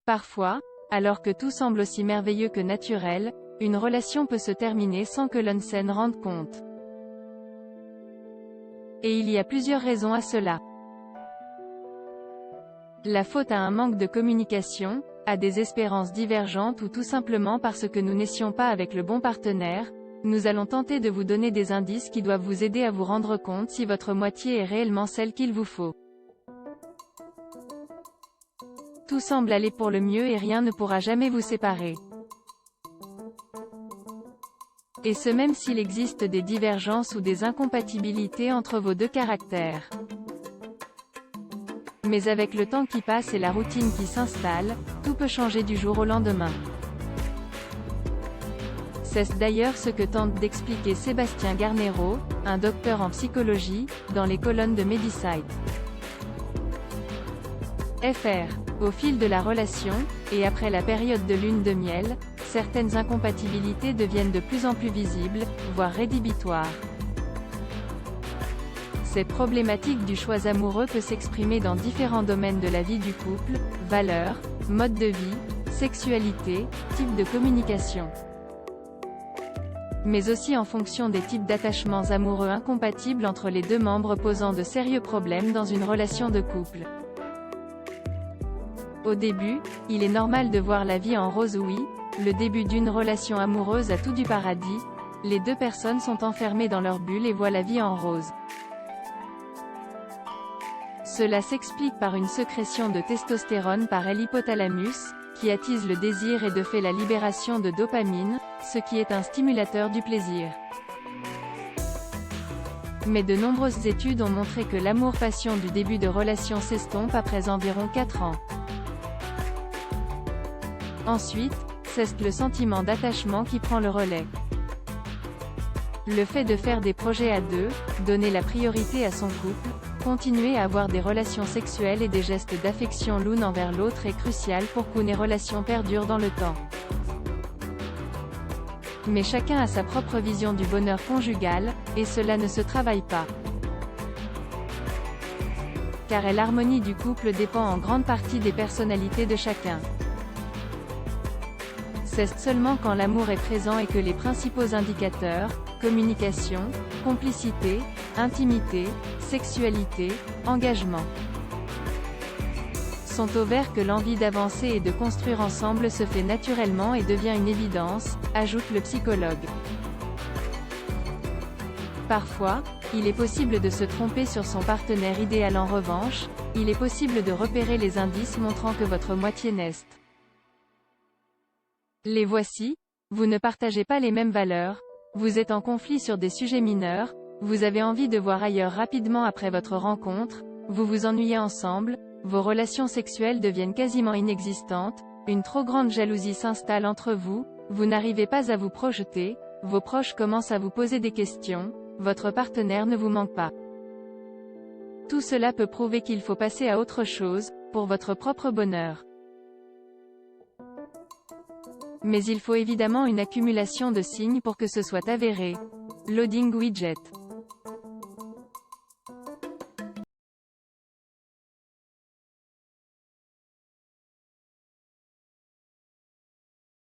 Parfois, alors que tout semble aussi merveilleux que naturel, une relation peut se terminer sans que l'on s'en rende compte. Et il y a plusieurs raisons à cela. La faute à un manque de communication, à des espérances divergentes ou tout simplement parce que nous n'étions pas avec le bon partenaire. Nous allons tenter de vous donner des indices qui doivent vous aider à vous rendre compte si votre moitié est réellement celle qu'il vous faut. Tout semble aller pour le mieux et rien ne pourra jamais vous séparer. Et ce même s'il existe des divergences ou des incompatibilités entre vos deux caractères. Mais avec le temps qui passe et la routine qui s'installe, tout peut changer du jour au lendemain. C'est d'ailleurs ce que tente d'expliquer Sébastien Garnero, un docteur en psychologie, dans les colonnes de Medisite. Fr. Au fil de la relation, et après la période de lune de miel, certaines incompatibilités deviennent de plus en plus visibles, voire rédhibitoires. Cette problématique du choix amoureux peut s'exprimer dans différents domaines de la vie du couple, valeurs, mode de vie, sexualité, type de communication. Mais aussi en fonction des types d'attachements amoureux incompatibles entre les deux membres posant de sérieux problèmes dans une relation de couple. Au début, il est normal de voir la vie en rose. Oui, le début d'une relation amoureuse a tout du paradis, les deux personnes sont enfermées dans leur bulle et voient la vie en rose. Cela s'explique par une sécrétion de testostérone par l'hypothalamus, qui attise le désir et de fait la libération de dopamine, ce qui est un stimulateur du plaisir. Mais de nombreuses études ont montré que l'amour-passion du début de relation s'estompe après environ 4 ans. Ensuite, c'est le sentiment d'attachement qui prend le relais. Le fait de faire des projets à deux, donner la priorité à son couple, continuer à avoir des relations sexuelles et des gestes d'affection l'une envers l'autre est crucial pour qu'une relation perdure dans le temps. Mais chacun a sa propre vision du bonheur conjugal, et cela ne se travaille pas. Car l'harmonie du couple dépend en grande partie des personnalités de chacun. C'est seulement quand l'amour est présent et que les principaux indicateurs, communication, complicité, intimité, sexualité, engagement, sont au vert que l'envie d'avancer et de construire ensemble se fait naturellement et devient une évidence, ajoute le psychologue. Parfois, il est possible de se tromper sur son partenaire idéal. En revanche, il est possible de repérer les indices montrant que votre moitié n'est. Les voici. Vous ne partagez pas les mêmes valeurs, vous êtes en conflit sur des sujets mineurs, vous avez envie de voir ailleurs rapidement après votre rencontre, vous vous ennuyez ensemble, vos relations sexuelles deviennent quasiment inexistantes, une trop grande jalousie s'installe entre vous, vous n'arrivez pas à vous projeter, vos proches commencent à vous poser des questions, votre partenaire ne vous manque pas. Tout cela peut prouver qu'il faut passer à autre chose, pour votre propre bonheur. Mais il faut évidemment une accumulation de signes pour que ce soit avéré. Loading widget.